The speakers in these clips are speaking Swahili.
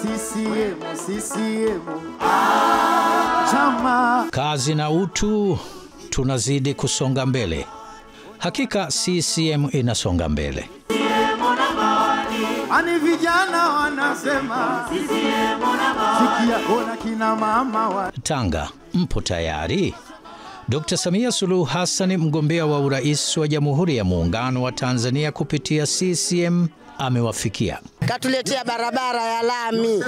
CCM. Chama. Kazi na utu, tunazidi kusonga mbele. Hakika CCM inasonga mbele. Ani vijana wanasema sikia ona kina mama wa Tanga, mpo tayari? Dr. Samia Suluhu Hassan, mgombea wa urais wa Jamhuri ya Muungano wa Tanzania kupitia CCM, amewafikia. Katuletea barabara ya lami.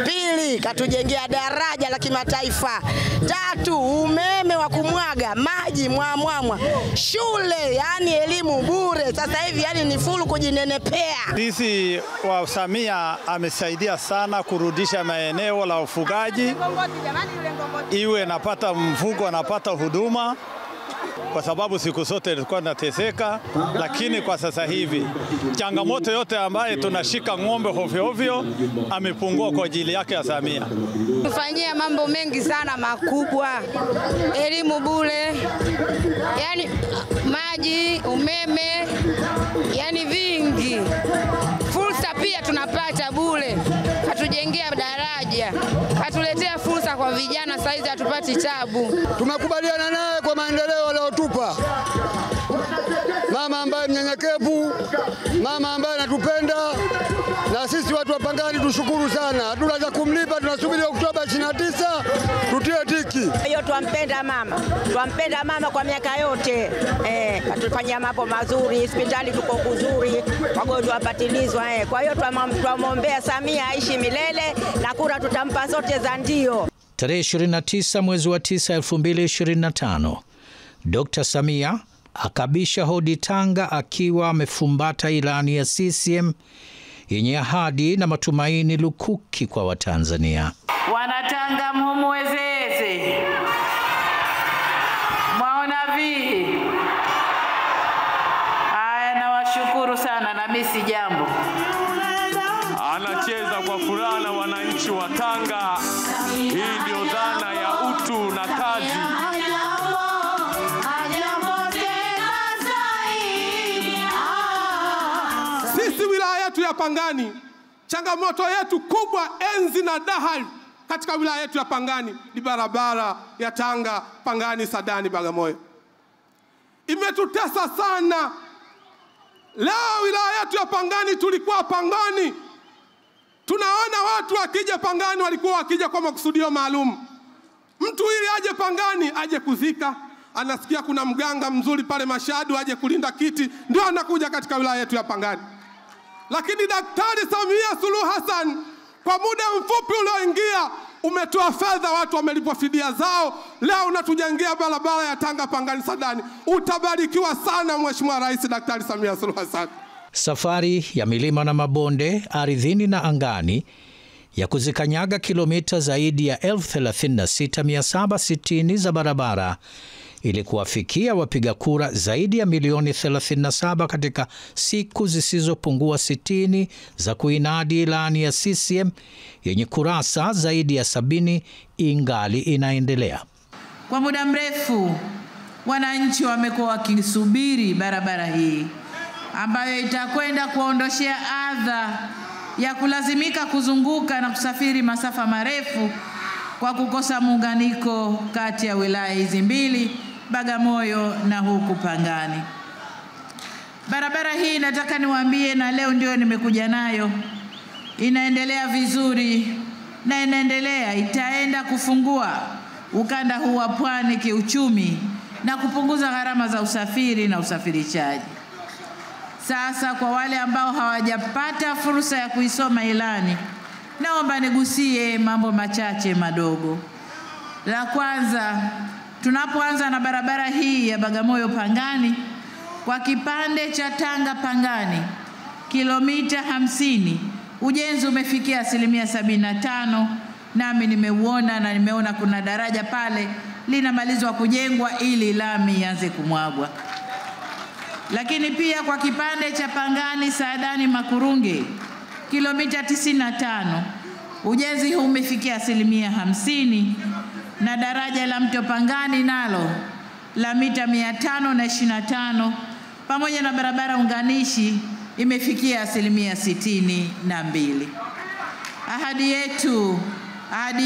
Pili, katujengea daraja la kimataifa. Tatu, umeme wa kumwaga, maji mwamwamwa. Shule, yani elimu bure. Sasa hivi yani ni fulu kujinenepea. Sisi wa Samia amesaidia sana kurudisha maeneo la ufugaji. Iwe napata mfugo, napata huduma. Kwa sababu siku zote tulikuwa tunateseka, lakini kwa sasa hivi changamoto yote ambaye tunashika ng'ombe hovyo hovyo amepungua kwa ajili yake ya Samia. Tufanyia mambo mengi sana makubwa, elimu bure, yani maji, umeme, yani vingi. Fursa pia tunapata bure, katujengea daraja, katuletea fursa kwa vijana, saizi hatupati tabu. Tunakubaliana naye kwa maendeleo aliyotupa. Mama ambaye mnyenyekevu, mama ambaye anatupenda, na sisi watu wa Pangani tushukuru sana. Hatuna cha kumlipa, tunasubiri Oktoba 29 tutie tiki. Hiyo tuampenda mama kwa miaka yote. Katufanyia mambo mazuri, hospitali tuko kuzuri, wagonjwa wapatilizwa. Kwa hiyo tuamwombea Samia aishi milele na kura tutampa zote za ndio. Tarehe 29 mwezi wa 9 2025, Dr. Samia akabisha hodi Tanga akiwa amefumbata ilani ya CCM yenye ahadi na matumaini lukuki kwa Watanzania. Wanatanga mumuwezeze. Mwaona vipi? Haya, nawashukuru sana na mimi si jambo. Anacheza kwa furaha na wananchi wa Tanga. Hii ndio dhana ya utu na kazi. Sisi wilaya yetu ya Pangani, changamoto yetu kubwa enzi na dahali katika wilaya yetu ya Pangani ni barabara ya Tanga Pangani Sadani Bagamoyo. Imetutesa sana. Leo wilaya yetu ya Pangani tulikuwa Pangani, tunaona watu wakija Pangani walikuwa wakija kwa makusudio maalum. Mtu ili aje Pangani aje kuzika, anasikia kuna mganga mzuri pale Mashadu aje kulinda kiti, ndio anakuja katika wilaya yetu ya Pangani. Lakini Daktari Samia Suluhu Hassan kwa muda mfupi ulioingia umetoa fedha, watu wamelipwa fidia zao. Leo unatujengea barabara ya Tanga Pangani Sadani. Utabarikiwa sana Mheshimiwa Rais Daktari Samia Suluhu Hassan. Safari ya milima na mabonde, ardhini na angani, ya kuzikanyaga kilomita zaidi ya 36,760 za barabara ili kuwafikia wapiga kura zaidi ya milioni 37 katika siku zisizopungua 60 za kuinadi ilani ya CCM yenye kurasa zaidi ya 70 ingali inaendelea. Kwa muda mrefu wananchi wamekuwa wakisubiri barabara hii ambayo itakwenda kuondoshea adha ya kulazimika kuzunguka na kusafiri masafa marefu kwa kukosa muunganiko kati ya wilaya hizi mbili, Bagamoyo na huku Pangani. Barabara hii nataka niwaambie, na leo ndio nimekuja nayo, inaendelea vizuri na itaenda kufungua ukanda huu wa pwani kiuchumi na kupunguza gharama za usafiri na usafirishaji. Sasa kwa wale ambao hawajapata fursa ya kuisoma ilani, naomba nigusie mambo machache madogo. La kwanza, tunapoanza na barabara hii ya Bagamoyo Pangani, kwa kipande cha Tanga Pangani kilomita 50, ujenzi umefikia 75%, nami nimeuona na nimeona kuna daraja pale linamalizwa kujengwa ili lami ianze kumwagwa. Lakini pia kwa kipande cha Pangani Saadani Makurunge kilomita 95, ujenzi huu umefikia 50%, na daraja la mto Pangani nalo la mita 525 pamoja na barabara unganishi imefikia 62%. Ahadi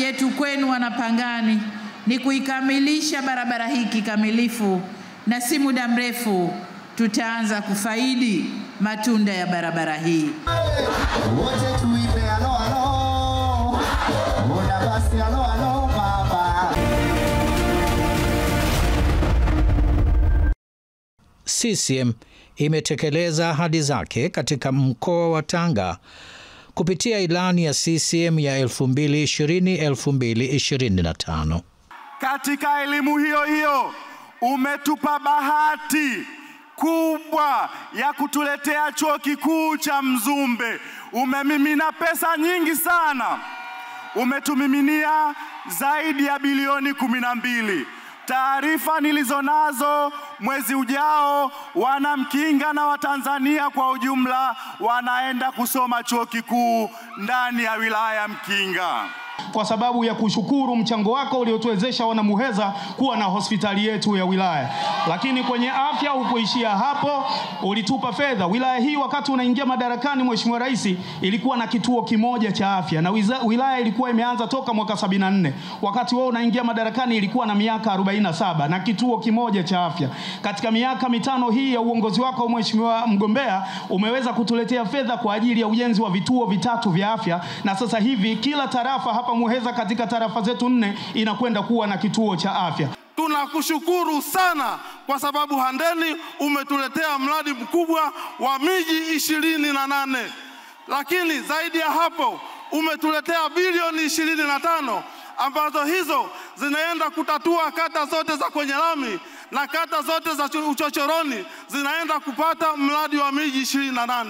yetu kwenu Wanapangani ni kuikamilisha barabara hii kikamilifu, na si muda mrefu tutaanza kufaidi matunda ya barabara hii. Wote tuimbe alo alo, ona basi alo alo baba. CCM imetekeleza ahadi zake katika mkoa wa Tanga kupitia ilani ya CCM ya 2020-2025. Katika elimu hiyo hiyo umetupa bahati kubwa ya kutuletea chuo kikuu cha Mzumbe. Umemimina pesa nyingi sana, umetumiminia zaidi ya bilioni 12. Taarifa nilizonazo, mwezi ujao Wanamkinga na Watanzania kwa ujumla wanaenda kusoma chuo kikuu ndani ya wilaya ya Mkinga. Kwa sababu ya kushukuru mchango wako uliotuwezesha Wanamuheza kuwa na hospitali yetu ya wilaya. Lakini kwenye afya hukuishia hapo, ulitupa fedha. Wilaya hii wakati unaingia madarakani Mheshimiwa Rais ilikuwa na kituo kimoja cha afya, na wilaya ilikuwa imeanza toka mwaka 74. Wakati wewe unaingia madarakani ilikuwa na miaka 47 na kituo kimoja cha afya. Katika miaka mitano hii ya uongozi wako Mheshimiwa mgombea, umeweza kutuletea fedha kwa ajili ya ujenzi wa vituo 3 vya afya, na sasa hivi kila tarafa hapa Muheza katika tarafa zetu 4 inakwenda kuwa na kituo cha afya. Tunakushukuru sana kwa sababu Handeni umetuletea mradi mkubwa wa miji 28. Lakini zaidi ya hapo umetuletea bilioni 25 ambazo hizo zinaenda kutatua kata zote za kwenye lami na kata zote za uchochoroni zinaenda kupata mradi wa miji 28.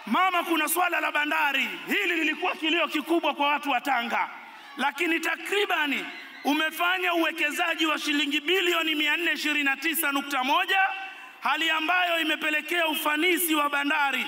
Mama, kuna swala la bandari. Hili lilikuwa kilio kikubwa kwa watu wa Tanga, lakini takribani umefanya uwekezaji wa shilingi bilioni 429.1, hali ambayo imepelekea ufanisi wa bandari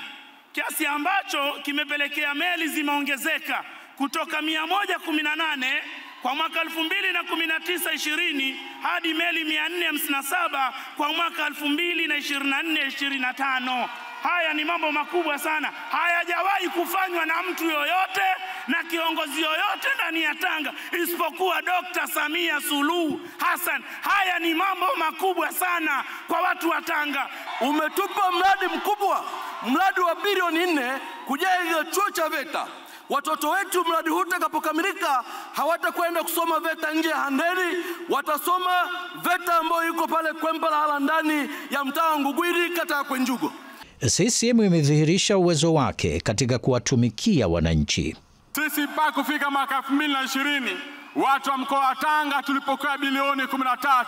kiasi ambacho kimepelekea meli zimeongezeka kutoka 118 kwa mwaka 2019-20 hadi meli 457 kwa mwaka 2024-2025. Haya ni mambo makubwa sana, hayajawahi kufanywa na mtu yoyote na kiongozi yoyote ndani ya Tanga isipokuwa Dr. Samia Suluhu Hassan. Haya ni mambo makubwa sana kwa watu wa Tanga. Umetupa mradi mkubwa, mradi wa bilioni 4 kujenga chuo cha VETA. Watoto wetu mradi huu utakapokamilika hawatakwenda kusoma VETA nje ya Handeni, watasoma VETA ambayo iko pale Kwempala ndani ya mtaa Ngugwiri, kata ya Kwenjugo. CCM imedhihirisha uwezo wake katika kuwatumikia wananchi. Sisi mpaka kufika mwaka 2020 watu wa mkoa wa Tanga tulipokuwa bilioni 13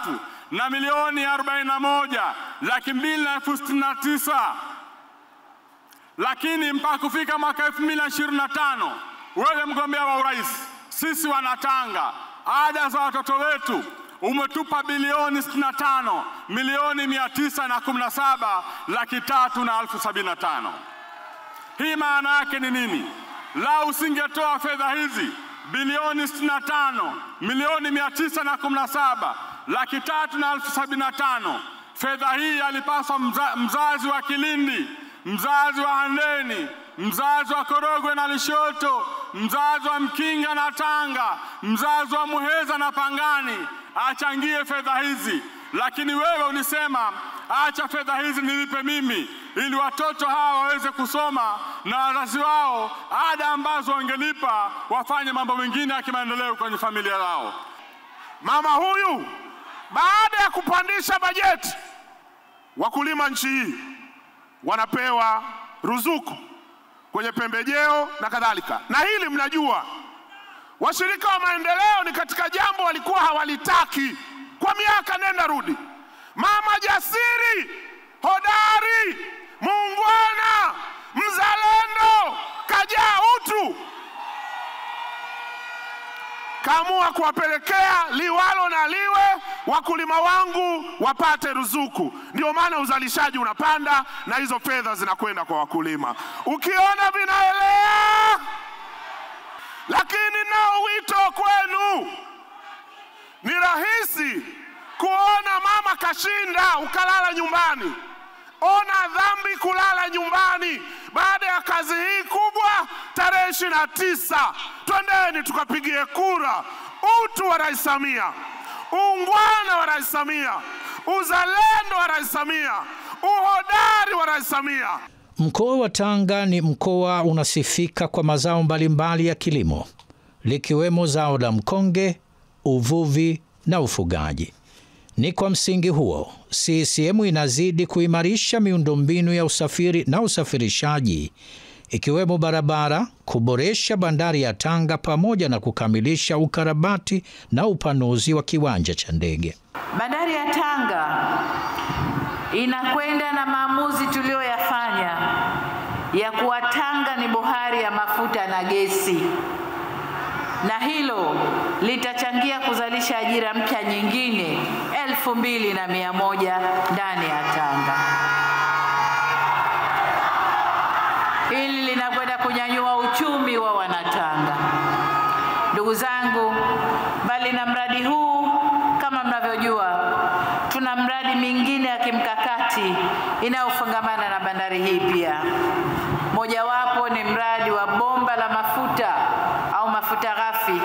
na milioni 41,269,000. Lakini mpaka kufika mwaka 2025 wewe mgombea wa urais, sisi Wanatanga, ada za watoto wetu umetupa bilioni 65,917,375,000. Hii maana yake ni nini? La usingetoa fedha hizi bilioni 65,917,375,000, fedha hii alipaswa mzazi wa Kilindi, mzazi wa Handeni, mzazi wa Korogwe na Lushoto, mzazi wa Mkinga na Tanga, mzazi wa Muheza na Pangani achangie fedha hizi. Lakini wewe ulisema acha fedha hizi nilipe mimi ili watoto hawa waweze kusoma na wazazi wao ada ambazo wangelipa wafanye mambo mengine ya kimaendeleo kwenye familia yao. Mama huyu baada ya kupandisha bajeti, wakulima nchi hii wanapewa ruzuku kwenye pembejeo na kadhalika. Na hili mnajua, washirika wa maendeleo ni katika jambo walikuwa hawalitaki kwa miaka nenda rudi. Mama jasiri, hodari, muungwana, mzalendo, kajaa utu, kaamua kuwapelekea liwalo na liwe wakulima wangu wapate ruzuku. Ndio maana uzalishaji unapanda na hizo fedha zinakwenda kwa wakulima. Ukiona vinaelea, lakini nao wito kwenu, ni rahisi kuona mama kashinda ukalala nyumbani. Ona dhambi kulala nyumbani baada ya kazi hii kubwa. Tarehe 29, twendeni tukapigie kura utu wa Rais Samia, uungwana wa Rais Samia, uzalendo wa Rais Samia, uhodari wa Rais Samia. Mkoa wa Tanga ni mkoa unasifika kwa mazao mbalimbali ya kilimo, likiwemo zao la mkonge, uvuvi na ufugaji. Ni kwa msingi huo, CCM inazidi kuimarisha miundombinu ya usafiri na usafirishaji, ikiwemo barabara, kuboresha bandari ya Tanga pamoja na kukamilisha ukarabati na upanuzi wa kiwanja cha ndege. Bandari ya Tanga inakwenda na maamuzi tuliyoyafanya ya kuwa Tanga ni bohari ya mafuta na gesi, na hilo litachangia kuzalisha ajira mpya nyingine 2,100 ndani ya Tanga. Hili linakwenda kunyanyua uchumi wa Wanatanga. Ndugu zangu, mbali na mradi huu, kama mnavyojua, tuna mradi mingine ya kimkakati inayofungamana na bandari hii pia. Mojawapo ni mradi wa bomba la mafuta au mafuta ghafi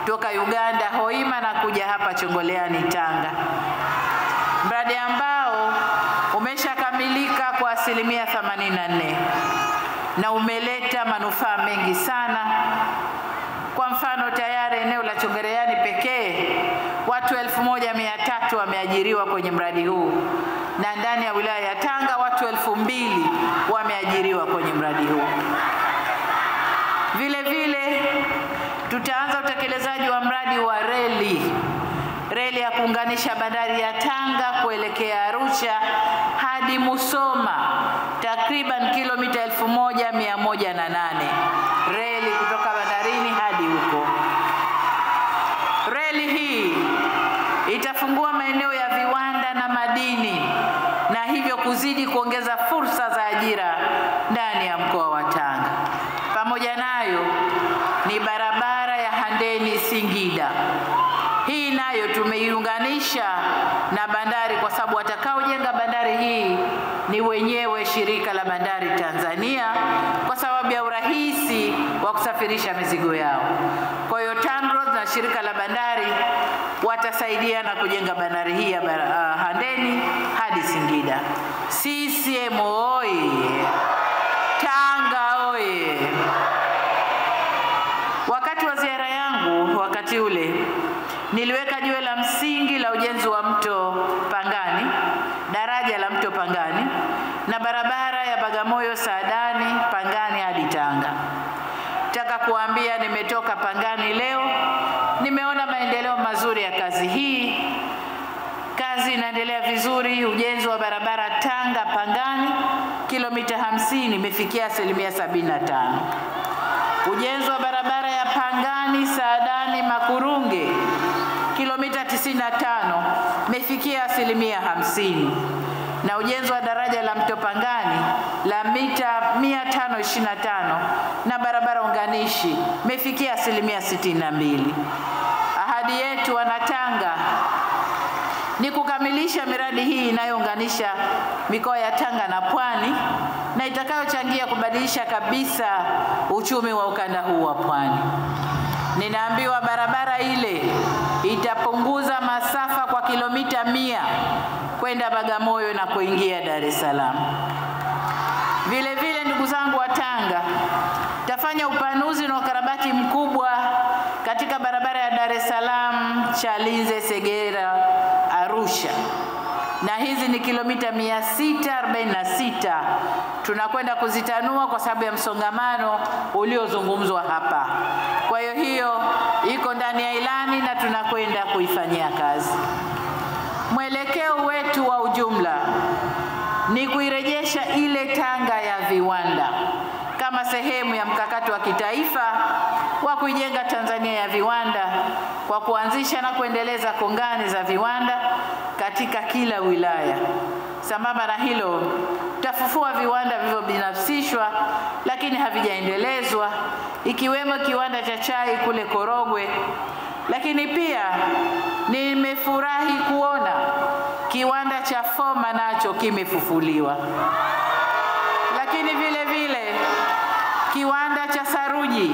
toka Uganda Hoima na kuja hapa Chongoleani Tanga. Mradi ambao umeshakamilika kwa 84% na umeleta manufaa mengi sana. Kwa mfano, tayari eneo la Chongoleani pekee watu 1,300 wameajiriwa kwenye mradi huu, na ndani ya wilaya ya Tanga watu 2,000 wameajiriwa kwenye mradi huu. Vile vile tutaanza utekelezaji wa mradi wa reli ya kuunganisha bandari ya Tanga kuelekea Arusha hadi Musoma, takriban kilomita 1,108. Reli kutoka bandarini hadi huko. Reli hii itafungua maeneo ya viwanda na madini, na hivyo kuzidi kuongeza fursa za ajira ndani ya mkoa wa Tanga. Pamoja nayo ni barabara ya Handeni Singida. Hii nayo tumeiunganisha na bandari, kwa sababu watakaojenga bandari hii ni wenyewe shirika la bandari Tanzania, kwa sababu ya urahisi wa kusafirisha mizigo yao. Kwa hiyo TANROADS na shirika la bandari watasaidia na kujenga bandari hii ya Handeni hadi Singida. CCM oye! Tanga oye! Wakati wa ziara yangu wakati ule niliweka jiwe la msingi la ujenzi wa mto Pangani, daraja la mto Pangani na barabara ya Bagamoyo Saadani Pangani hadi Tanga. Nataka kuambia nimetoka Pangani leo, nimeona maendeleo mazuri ya kazi hii. Kazi inaendelea vizuri. Ujenzi wa barabara Tanga Pangani kilomita 50 imefikia 75%. Ujenzi wa barabara ya Pangani Saadani Makurunge kilomita 95 imefikia 50%. Na ujenzi wa daraja la mto Pangani la mita 525 na barabara unganishi imefikia 62%. Ahadi yetu Wanatanga ni kukamilisha miradi hii inayounganisha mikoa ya Tanga na Pwani na itakayochangia kubadilisha kabisa uchumi wa ukanda huu wa Pwani. Ninaambiwa barabara ile itapunguza masafa kwa kilomita 100 kwenda Bagamoyo na kuingia Dar es Salaam. Vile vile, ndugu zangu wa Tanga, tafanya upanuzi na ukarabati mkubwa katika barabara ya Dar es Salaam Chalinze Segera Arusha, na hizi ni kilomita 646. Tunakwenda kuzitanua kwa sababu ya msongamano uliozungumzwa hapa. Kwa hiyo iko ndani ya ilani na tunakwenda kuifanyia kazi. Mwelekeo wetu wa ujumla ni kuirejesha ile Tanga ya viwanda kama sehemu ya mkakati wa kitaifa wa kuijenga Tanzania ya viwanda, kwa kuanzisha na kuendeleza kongani za viwanda katika kila wilaya. Sambamba na hilo, tutafufua viwanda vilivyobinafsishwa lakini havijaendelezwa, ikiwemo kiwanda cha chai kule Korogwe. Lakini pia nimefurahi kuona kiwanda cha Foma nacho kimefufuliwa. Lakini vile vile kiwanda cha saruji saruji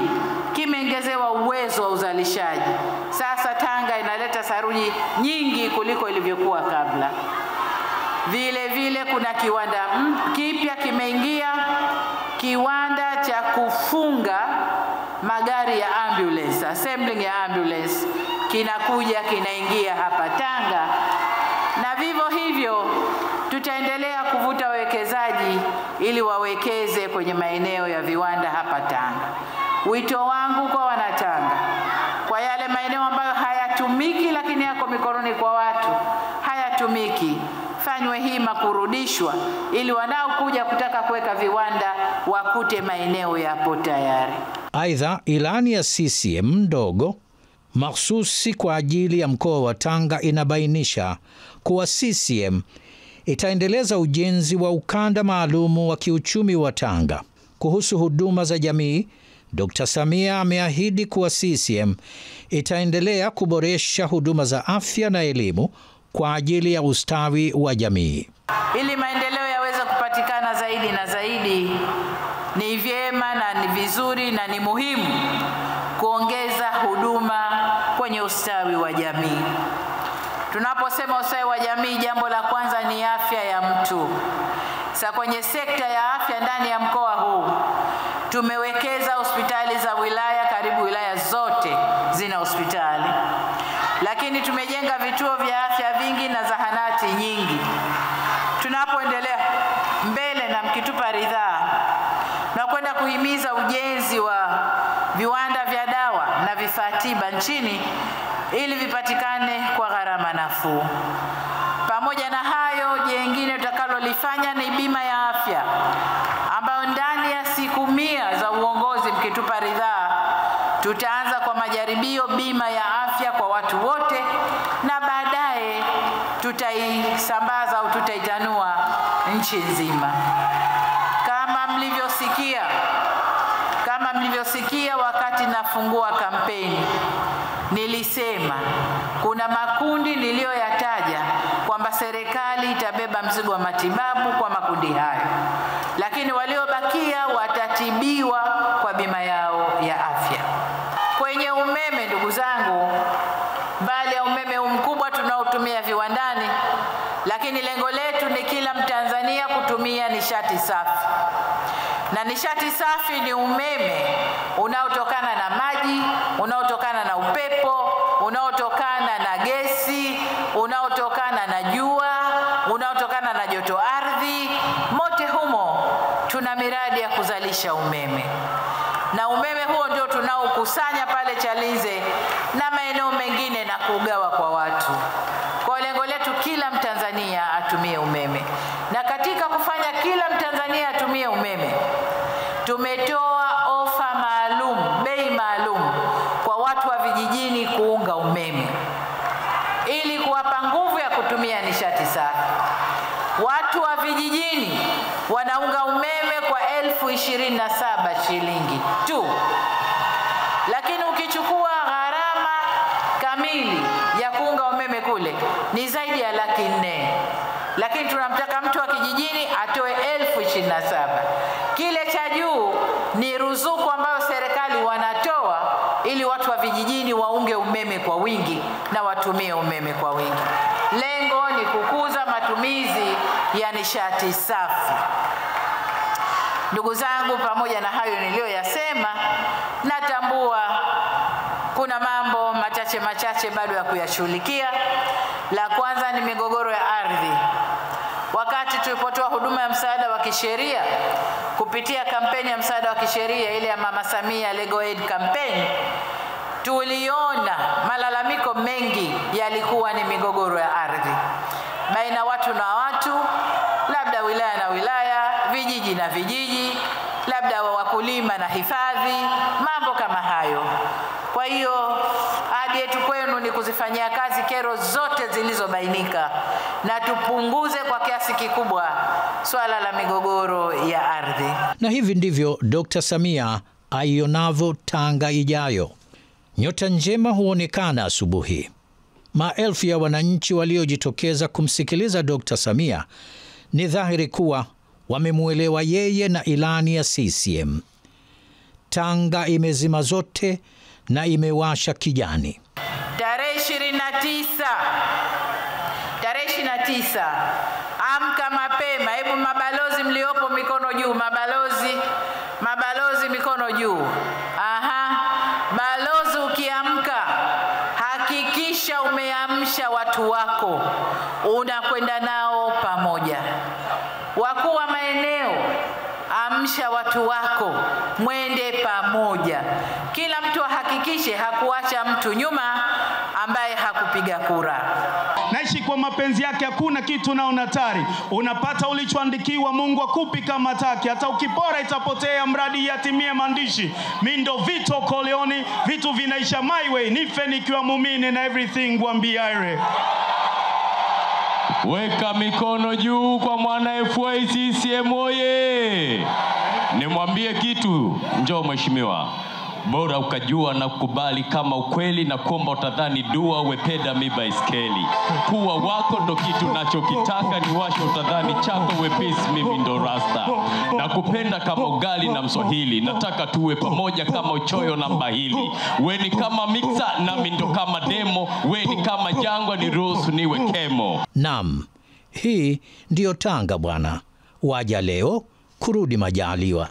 kimeongezewa uwezo wa uzalishaji. Sasa Tanga inaleta saruji nyingi kuliko ilivyokuwa kabla. Vile vile kuna kiwanda kipya kimeingia, kiwanda cha kufunga magari ya ambulance, assembling ya ambulance kinakuja kinaingia hapa Tanga, na vivyo hivyo tutaendelea kuvuta wawekezaji ili wawekeze kwenye maeneo ya viwanda hapa Tanga. Wito wangu kwa Wanatanga, kwa yale maeneo ambayo hayatumiki lakini yako mikononi kwa watu, hayatumiki, fanywe hima kurudishwa ili wanaokuja kutaka kuweka viwanda wakute maeneo yapo tayari. Aidha, ilani ya CCM ndogo mahsusi kwa ajili ya mkoa wa Tanga inabainisha kuwa CCM itaendeleza ujenzi wa ukanda maalumu wa kiuchumi wa Tanga. Kuhusu huduma za jamii, Dr. Samia ameahidi kuwa CCM itaendelea kuboresha huduma za afya na elimu kwa ajili ya ustawi wa jamii. Ili maendeleo yaweze kupatikana zaidi na zaidi, ni vyema na ni vizuri na ni muhimu kuongeza huduma kwenye ustawi wa jamii. Tunaposema ustawi wa jamii, jambo la kwanza ni afya ya mtu. Sasa kwenye sekta ya afya ndani ya mkoa huu tumewekeza hospitali za wilaya, karibu wilaya zote zina hospitali. Lakini tumejenga vituo vya afya vingi na zahanati nyingi. Tunapoendelea mbele na mkitupa ridhaa, na kwenda kuhimiza ujenzi wa viwanda vya dawa na vifaa tiba nchini ili vipatikane kwa gharama nafuu. Pamoja na hayo, jengine tutakalolifanya ni bima ya afya, ambayo ndani ya siku 100 za uongozi mkitupa ridhaa, tutaanza kwa majaribio bima ya afya kwa watu wote, na baadaye tutaisambaza au tutaitanua nchi nzima. Kama mlivyosikia wakati nafungua kampeni, nilisema kuna makundi niliyoyataja kwamba serikali itabeba mzigo wa matibabu kwa makundi hayo, lakini waliobakia watatibiwa kwa bima yao ya afya. Kwenye umeme, ndugu zangu, mbali ya umeme mkubwa tunaotumia viwandani, lakini lengo letu ni kila Mtanzania kutumia nishati safi. Na nishati safi ni umeme unaotokana na maji, unaotokana na upepo, unaotokana na gesi, unaotokana na jua, unaotokana na joto ardhi. Mote humo tuna miradi ya kuzalisha umeme, na umeme huo ndio tunaokusanya pale Chalinze na maeneo mengine na kugawa kwa watu. Kwa lengo letu kila Mtanzania atumie umeme, na katika kufanya kila Mtanzania atumie umeme, tumetoa ofa maalum, bei maalum kwa watu wa vijijini kuunga umeme ili kuwapa nguvu ya kutumia nishati safi. Watu wa vijijini wanaunga umeme kwa 27,000 shilingi tu, lakini ukichukua gharama kamili ya kuunga umeme kule ni zaidi ya 400,000. Lakini tunamtaka mtu wa kijijini atoe 27,000. Kile cha juu ni ruzuku ambayo serikali wanatoa ili watu wa vijijini waunge umeme kwa wingi na watumie umeme kwa wingi. Lengo ni kukuza matumizi ya nishati safi. Ndugu zangu, pamoja na hayo niliyoyasema, natambua kuna mambo machache bado ya kuyashughulikia. La kwanza ni migogoro ya ardhi. Wakati tulipotoa huduma ya msaada wa kisheria kupitia kampeni ya msaada wa kisheria ile ya Mama Samia Legal Aid Campaign, tuliona malalamiko mengi yalikuwa ni migogoro ya ardhi baina watu na watu, labda wilaya na wilaya, vijiji na vijiji, labda wakulima na hifadhi, mambo kama hayo. Kwa hiyo ahadi yetu kwenu ni kuzifanyia kazi kero zote zilizobainika na tupunguze kwa kiasi kikubwa swala la migogoro ya ardhi. Na hivi ndivyo Dr. Samia aionavyo Tanga ijayo. Nyota njema huonekana asubuhi. Maelfu ya wananchi waliojitokeza kumsikiliza Dr. Samia ni dhahiri kuwa wamemuelewa yeye na ilani ya CCM. Tanga imezima zote na imewasha kijani. Tarehe 29 amka mapema. Hebu mabalozi mliopo mikono juu, mabalozi mikono juu. Balozi ukiamka hakikisha umeamsha watu wako, unakwenda nao pamoja. Wakuu wa maeneo, amsha watu wako, mwende pamoja. Kila mtu ahakikishe hakuacha mtu nyuma ambaye hakupiga kura. Naishi kwa mapenzi yake, hakuna kitu na unatari. Unapata ulichoandikiwa, Mungu akupi kama taki. Hata ukipora itapotea, mradi yatimie maandishi. Mindo Vito Corleone, vitu vinaisha my way. Nife nikiwa muumini na everything gwambiaire. Weka mikono juu kwa mwana FY CCM oye. Nimwambie kitu, njoo mheshimiwa. Bora ukajua na kukubali kama ukweli, na kuomba utadhani dua wepeda mibaiskeli. Kuwa wako ndo kitu nachokitaka, ni washo utadhani chako wepesi, mimi ndo rasta. Na kupenda kama ugali na Mswahili, nataka tuwe pamoja kama uchoyo na mbahili. We ni kama mixa na mimi ndo kama demo, we ni kama jangwa ni ruhusu niwe kemo. Naam, hii ndiyo Tanga bwana. Waja leo, kurudi majaliwa.